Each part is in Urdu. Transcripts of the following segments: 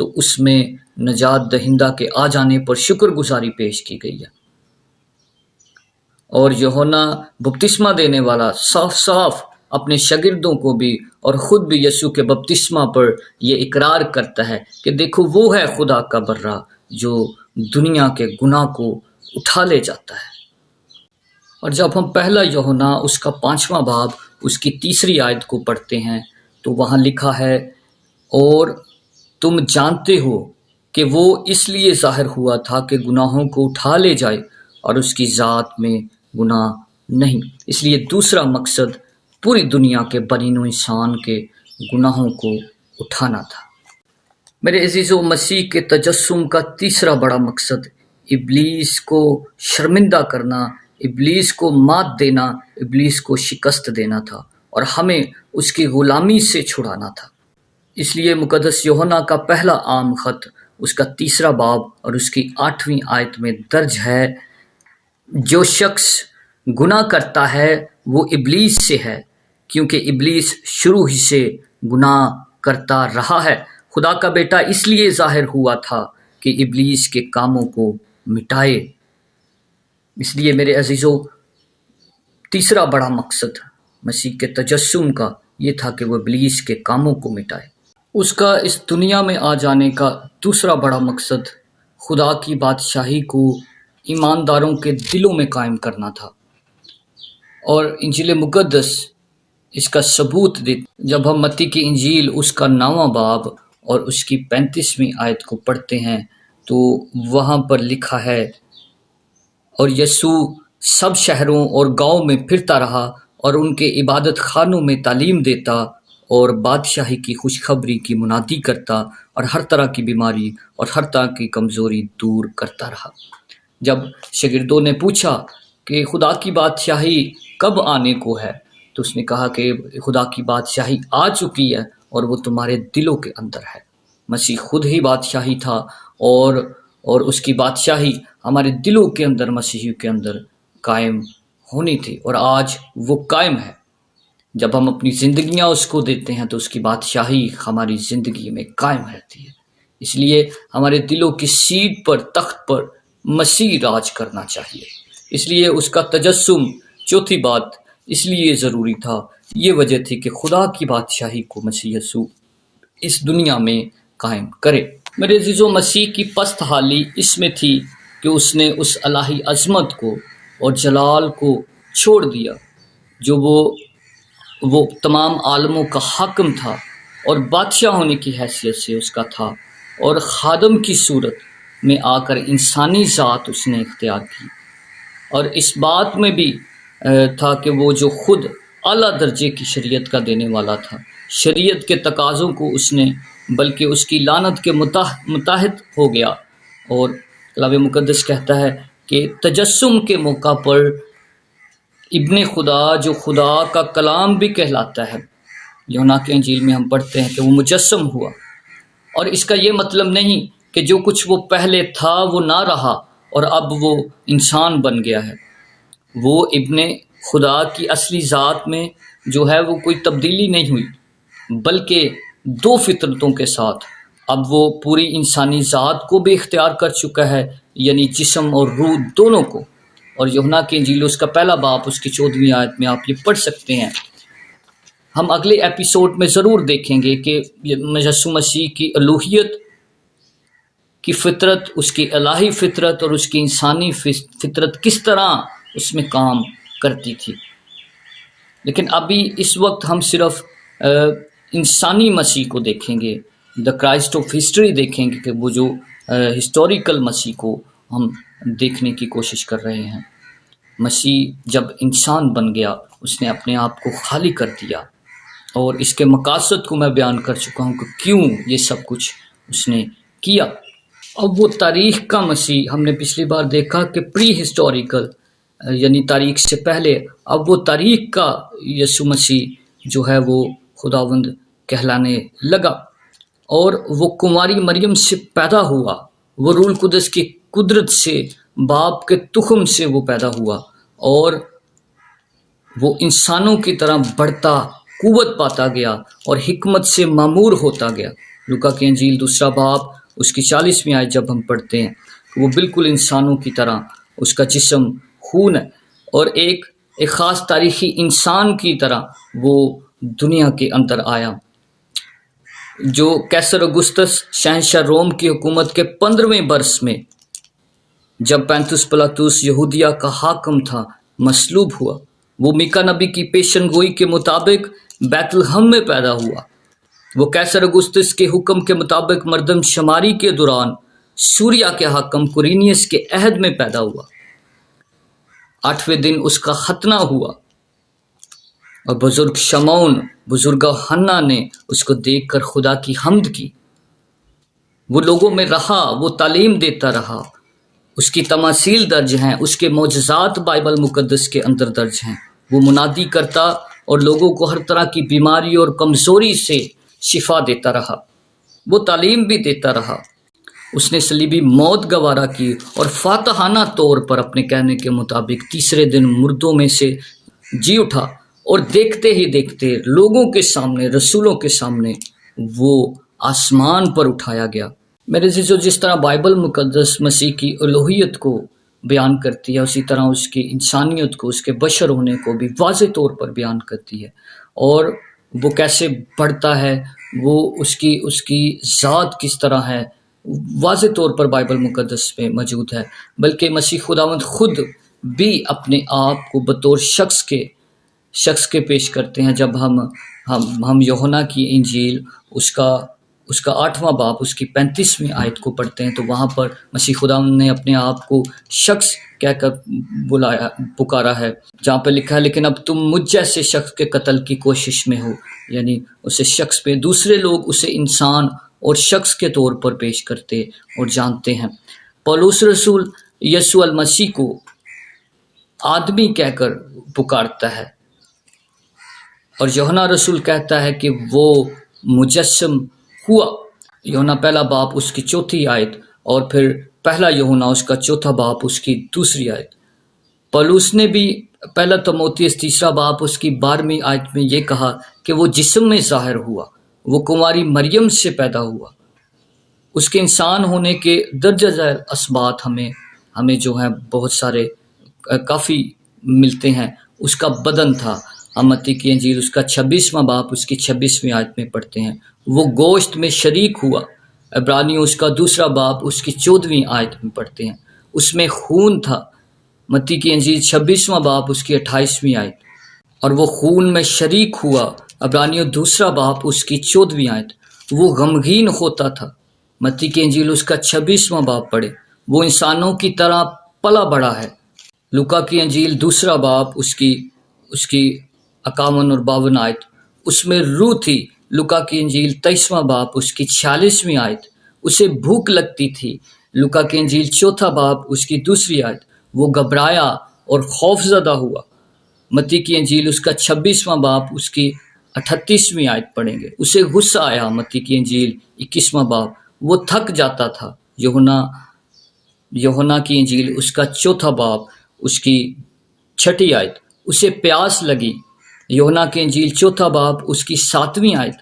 تو اس میں نجات دہندہ کے آ جانے پر شکر گزاری پیش کی گئی ہے۔ اور یوحنا بپتسمہ دینے والا صاف صاف اپنے شاگردوں کو بھی اور خود بھی یسوع کے بپتسمہ پر یہ اقرار کرتا ہے کہ دیکھو وہ ہے خدا کا برہ جو دنیا کے گناہ کو اٹھا لے جاتا ہے۔ اور جب ہم پہلا یوحنا اس کا 5واں باب اس کی 3 آیت کو پڑھتے ہیں تو وہاں لکھا ہے، اور تم جانتے ہو کہ وہ اس لیے ظاہر ہوا تھا کہ گناہوں کو اٹھا لے جائے، اور اس کی ذات میں گناہ نہیں۔ اس لیے دوسرا مقصد پوری دنیا کے بنی نوع انسان کے گناہوں کو اٹھانا تھا۔ میرے عزیزو، مسیح کے تجسم کا تیسرا بڑا مقصد ابلیس کو شرمندہ کرنا، ابلیس کو مات دینا، ابلیس کو شکست دینا تھا اور ہمیں اس کی غلامی سے چھڑانا تھا۔ اس لیے مقدس یوحنا کا پہلا عام خط اس کا 3 باب اور اس کی 8ویں آیت میں درج ہے، جو شخص گناہ کرتا ہے وہ ابلیس سے ہے، کیونکہ ابلیس شروع ہی سے گناہ کرتا رہا ہے۔ خدا کا بیٹا اس لیے ظاہر ہوا تھا کہ ابلیس کے کاموں کو مٹائے۔ اس لیے میرے عزیزو، تیسرا بڑا مقصد مسیح کے تجسم کا یہ تھا کہ وہ ابلیس کے کاموں کو مٹائے۔ اس کا اس دنیا میں آ جانے کا دوسرا بڑا مقصد خدا کی بادشاہی کو ایمانداروں کے دلوں میں قائم کرنا تھا، اور انجیل مقدس اس کا ثبوت دیتی۔ جب ہم متی کی انجیل اس کا 9واں باب اور اس کی 35ویں آیت کو پڑھتے ہیں تو وہاں پر لکھا ہے، اور یسوع سب شہروں اور گاؤں میں پھرتا رہا اور ان کے عبادت خانوں میں تعلیم دیتا اور بادشاہی کی خوشخبری کی منادی کرتا اور ہر طرح کی بیماری اور ہر طرح کی کمزوری دور کرتا رہا۔ جب شاگردوں نے پوچھا کہ خدا کی بادشاہی کب آنے کو ہے، تو اس نے کہا کہ خدا کی بادشاہی آ چکی ہے اور وہ تمہارے دلوں کے اندر ہے۔ مسیح خود ہی بادشاہی تھا اور اس کی بادشاہی ہمارے دلوں کے اندر، مسیحیوں کے اندر قائم ہونی تھی، اور آج وہ قائم ہے۔ جب ہم اپنی زندگیاں اس کو دیتے ہیں تو اس کی بادشاہی ہماری زندگی میں قائم رہتی ہے۔ اس لیے ہمارے دلوں کی سیٹ پر، تخت پر مسیح راج کرنا چاہیے۔ اس لیے اس کا تجسم، چوتھی بات اس لیے ضروری تھا، یہ وجہ تھی کہ خدا کی بادشاہی کو مسیح یسوع اس دنیا میں قائم کرے۔ میرے عزیزو، مسیح کی پست حالی اس میں تھی کہ اس نے اس الہی عظمت کو اور جلال کو چھوڑ دیا جو وہ تمام عالموں کا حاکم تھا اور بادشاہ ہونے کی حیثیت سے اس کا تھا، اور خادم کی صورت میں آ کر انسانی ذات اس نے اختیار کی، اور اس بات میں بھی تھا کہ وہ جو خود اعلیٰ درجے کی شریعت کا دینے والا تھا، شریعت کے تقاضوں کو اس نے بلکہ اس کی لعنت کے متحد ہو گیا۔ اور کتاب مقدس کہتا ہے کہ تجسم کے موقع پر ابن خدا، جو خدا کا کلام بھی کہلاتا ہے، یوحنا کی انجیل میں ہم پڑھتے ہیں کہ وہ مجسم ہوا، اور اس کا یہ مطلب نہیں کہ جو کچھ وہ پہلے تھا وہ نہ رہا اور اب وہ انسان بن گیا ہے۔ وہ ابن خدا کی اصلی ذات میں جو ہے وہ کوئی تبدیلی نہیں ہوئی، بلکہ 2 فطرتوں کے ساتھ اب وہ پوری انسانی ذات کو بھی اختیار کر چکا ہے، یعنی جسم اور روح دونوں کو۔ اور یوحنا کی انجیل اس کا پہلا باب اس کی 14ویں آیت میں آپ یہ پڑھ سکتے ہیں۔ ہم اگلے ایپیسوڈ میں ضرور دیکھیں گے کہ یسوع مسیح کی الوہیت کی فطرت، اس کی الہی فطرت اور اس کی انسانی فطرت کس طرح اس میں کام کرتی تھی۔ لیکن ابھی اس وقت ہم صرف انسانی مسیح کو دیکھیں گے، دا کرائسٹ آف ہسٹری دیکھیں گے، کہ وہ جو ہسٹوریکل مسیح کو ہم دیکھنے کی کوشش کر رہے ہیں۔ مسیح جب انسان بن گیا، اس نے اپنے آپ کو خالی کر دیا، اور اس کے مقاصد کو میں بیان کر چکا ہوں کہ کیوں یہ سب کچھ اس نے کیا۔ اب وہ تاریخ کا مسیح، ہم نے پچھلی بار دیکھا کہ پری ہسٹوریکل یعنی تاریخ سے پہلے، اب وہ تاریخ کا یسوع مسیح جو ہے وہ خداوند کہلانے لگا، اور وہ کنواری مریم سے پیدا ہوا، وہ روح القدس کی قدرت سے، باپ کے تخم سے وہ پیدا ہوا، اور وہ انسانوں کی طرح بڑھتا، قوت پاتا گیا اور حکمت سے معمور ہوتا گیا۔ لوکا کی انجیل 2 باب اس کی 40ویں آیت جب ہم پڑھتے ہیں، وہ بالکل انسانوں کی طرح اس کا جسم خون ہے، اور ایک خاص تاریخی انسان کی طرح وہ دنیا کے اندر آیا۔ جو کیسر اگسطس شہنشاہ روم کی حکومت کے 15ویں برس میں جب پینتوس پلاطوس یہودیہ کا حاکم تھا، مصلوب ہوا۔ وہ میکا نبی کی پیشن گوئی کے مطابق بیت لحم میں پیدا ہوا۔ وہ کیسر اگسطس کے حکم کے مطابق مردم شماری کے دوران سوریا کے حاکم قرینیس کے عہد میں پیدا ہوا۔ 8ویں دن اس کا ختنہ ہوا، اور بزرگ شمعون، بزرگہ حنا نے اس کو دیکھ کر خدا کی حمد کی۔ وہ لوگوں میں رہا، وہ تعلیم دیتا رہا، اس کی تماثیل درج ہیں، اس کے معجزات بائبل مقدس کے اندر درج ہیں۔ وہ منادی کرتا اور لوگوں کو ہر طرح کی بیماری اور کمزوری سے شفا دیتا رہا۔ وہ تعلیم بھی دیتا رہا۔ اس نے صلیبی موت گوارا کی اور فاتحانہ طور پر اپنے کہنے کے مطابق تیسرے دن مردوں میں سے جی اٹھا، اور دیکھتے ہی دیکھتے لوگوں کے سامنے، رسولوں کے سامنے وہ آسمان پر اٹھایا گیا۔ میرے عزیزو، جس طرح بائبل مقدس مسیح کی الوہیت کو بیان کرتی ہے، اسی طرح اس کی انسانیت کو، اس کے بشر ہونے کو بھی واضح طور پر بیان کرتی ہے، اور وہ کیسے بڑھتا ہے، وہ اس کی ذات کس طرح ہے، واضح طور پر بائبل مقدس میں موجود ہے۔ بلکہ مسیح خداوند خود بھی اپنے آپ کو بطور شخص کے پیش کرتے ہیں۔ جب ہم یوحنا کی انجیل اس کا 8واں باب اس کی 35ویں آیت کو پڑھتے ہیں، تو وہاں پر مسیح خداوند نے اپنے آپ کو شخص کہہ کر پکارا ہے، جہاں پہ لکھا ہے لیکن اب تم مجھ جیسے شخص کے قتل کی کوشش میں ہو، یعنی اسے شخص پہ دوسرے لوگ اسے انسان اور شخص کے طور پر پیش کرتے اور جانتے ہیں۔ پولس رسول یسوع المسیح کو آدمی کہہ کر پکارتا ہے، اور یوحنا رسول کہتا ہے کہ وہ مجسم ہوا۔ یوحنا پہلا باب اس کی 4 آیت، اور پھر پہلا یوحنا اس کا 4 باب اس کی 2 آیت۔ پولس نے بھی پہلا تیموتھیوس 3 باب اس کی 12ویں آیت میں یہ کہا کہ وہ جسم میں ظاہر ہوا، وہ کنواری مریم سے پیدا ہوا۔ اس کے انسان ہونے کے درجہ ذیل اسبات ہمیں جو ہیں بہت سارے کافی ملتے ہیں۔ اس کا بدن تھا، ہم متی کی انجیل اس کا 26واں باب اس کی 26ویں آیت میں پڑھتے ہیں۔ وہ گوشت میں شریک ہوا، عبرانیوں اس کا 2 باب اس کی 14ویں آیت میں پڑھتے ہیں۔ اس میں خون تھا، متی کی انجیل 26واں باب اس کی 28ویں آیت، اور وہ خون میں شریک ہوا، عبرانیوں 2 باب اس کی 14ویں آیت۔ وہ غمگین ہوتا تھا، متی کی انجیل اس کا 26واں باب پڑھے۔ وہ انسانوں کی طرح پلا بڑھا ہے، لوکا کی انجیل 2 باب اس کی 51 اور 52 آیت۔ اس میں روح تھی، لوکا کی انجیل 23واں باب اس کی 46ویں آیت۔ اسے بھوک لگتی تھی، لوکا کی انجیل 4 باب اس کی 2 آیت۔ وہ گھبرایا اور خوف زدہ ہوا، متی کی انجیل اس کا 26واں باب اس کی 38ویں آیت پڑھیں گے۔ اسے غصہ آیا، متی کی انجیل 21واں باب۔ وہ تھک جاتا تھا، یوحنا کی انجیل اس کا 4 باب اس کی 6 آیت۔ اسے پیاس لگی، یوحنا کی انجیل 4 باب اس کی 7ویں آیت۔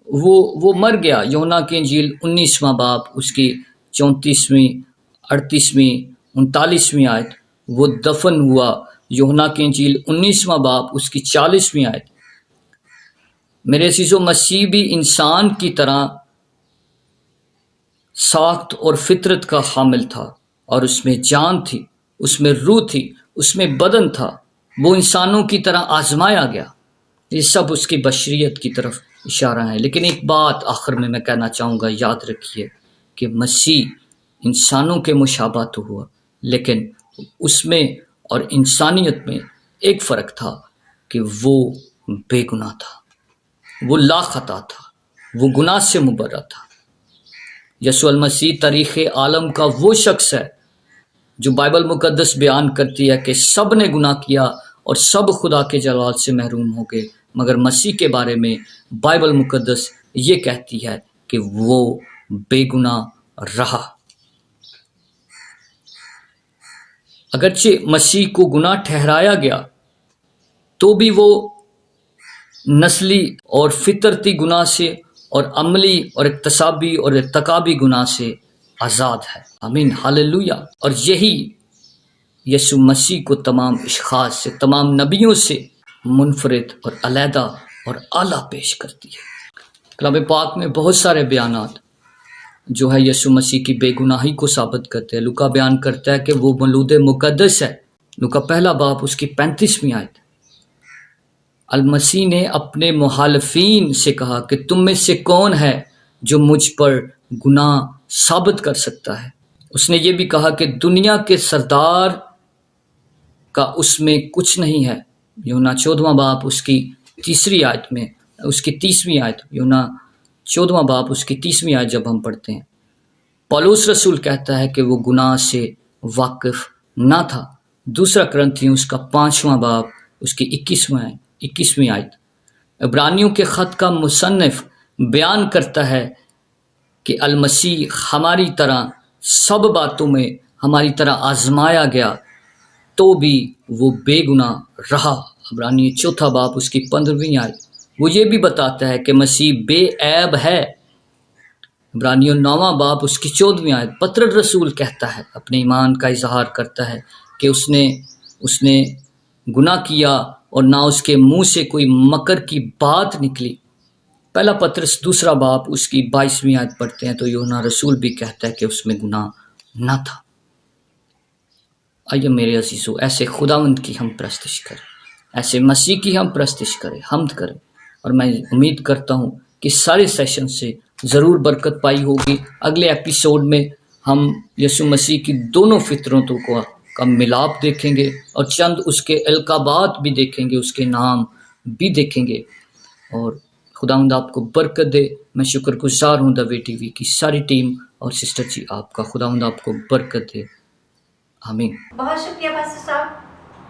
وہ مر گیا، یوحنا کی انجیل 19واں باب اس کی 34ویں، 38ویں، 39ویں آیت۔ وہ دفن ہوا، یوحنا کی انجیل 19واں باب اس کی 40ویں آیت۔ میرے عزیزو، مسیح بھی انسان کی طرح ساخت اور فطرت کا حامل تھا، اور اس میں جان تھی، اس میں روح تھی، اس میں بدن تھا۔ وہ انسانوں کی طرح آزمایا گیا۔ یہ سب اس کی بشریت کی طرف اشارہ ہے۔ لیکن ایک بات آخر میں کہنا چاہوں گا، یاد رکھیے کہ مسیح انسانوں کے مشابہ تو ہوا، لیکن اس میں اور انسانیت میں ایک فرق تھا کہ وہ بے گناہ تھا، وہ لا خطا تھا، وہ گناہ سے مبرہ تھا۔ یسوع المسیح تاریخ عالم کا وہ شخص ہے جو بائبل مقدس بیان کرتی ہے کہ سب نے گناہ کیا اور سب خدا کے جلال سے محروم ہو گئے، مگر مسیح کے بارے میں بائبل مقدس یہ کہتی ہے کہ وہ بے گناہ رہا۔ اگرچہ مسیح کو گناہ ٹھہرایا گیا تو بھی وہ نسلی اور فطرتی گناہ سے اور عملی اور اکتسابی اور ارتکابی گناہ سے آزاد ہے. آمین ہاللویا. اور یہی یسوع مسیح کو تمام اشخاص سے، تمام نبیوں سے منفرد اور علیحدہ اور اعلیٰ پیش کرتی ہے. کلام پاک میں بہت سارے بیانات جو ہے یسوع مسیح کی بے گناہی کو ثابت کرتے ہیں. لوکا بیان کرتا ہے کہ وہ مولود مقدس ہے. لوکا پہلا باب اس کی 35ویں آیت. المسیح نے اپنے مخالفین سے کہا کہ تم میں سے کون ہے جو مجھ پر گناہ ثابت کر سکتا ہے. اس نے یہ بھی کہا کہ دنیا کے سردار کا اس میں کچھ نہیں ہے. یوحنا 14واں باب اس کی 30ویں آیت میں، اس کی 30ویں آیت، یوحنا 14واں باب اس کی 30ویں آیت جب ہم پڑھتے ہیں، پولس رسول کہتا ہے کہ وہ گناہ سے واقف نہ تھا. دوسرا کرنتھیوں اس کا 5واں باب اس کی 21ویں آیت. عبرانیوں کے خط کا مصنف بیان کرتا ہے کہ المسیح ہماری طرح سب باتوں میں ہماری طرح آزمایا گیا تو بھی وہ بے گناہ رہا. عبرانی 4 باب اس کی 15ویں آیت. وہ یہ بھی بتاتا ہے کہ مسیح بے عیب ہے. عبرانیوں 9واں باب اس کی 14ویں آیت. پترس رسول کہتا ہے، اپنے ایمان کا اظہار کرتا ہے کہ اس نے گناہ کیا اور نہ اس کے منہ سے کوئی مکر کی بات نکلی. پہلا پترس 2 باب اس کی 22ویں آیت پڑھتے ہیں تو یوحنا رسول بھی کہتا ہے کہ اس میں گناہ نہ تھا. آئیے میرے عزیزو، ایسے خداوند کی ہم پرستش کریں، ایسے مسیح کی ہم پرستش کریں، حمد کریں. اور میں امید کرتا ہوں کہ سارے سیشن سے ضرور برکت پائی ہوگی. اگلے ایپیسوڈ میں ہم یسوع مسیح کی دونوں فطرتوں کا ملاپ دیکھیں گے اور چند اس کے القابات بھی دیکھیں گے، اس کے نام بھی دیکھیں گے. اور خداوند آپ کو برکت دے. میں شکر گزار ہوں دوے ٹی وی کی ساری ٹیم اور سسٹر جی آپ کا. خداوند آپ کو برکت دے. آمین. بہت شکریہ پاسٹر صاحب.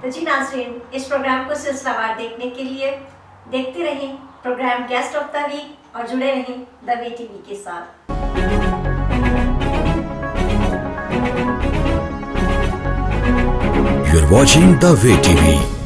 تو جی ناظرین، اس پروگرام کو سلسلہ وار دیکھنے کے لیے دیکھتے رہیں program guest of the week اور جڑے رہیں دوے ٹی وی کے ساتھ. You are watching The Way TV.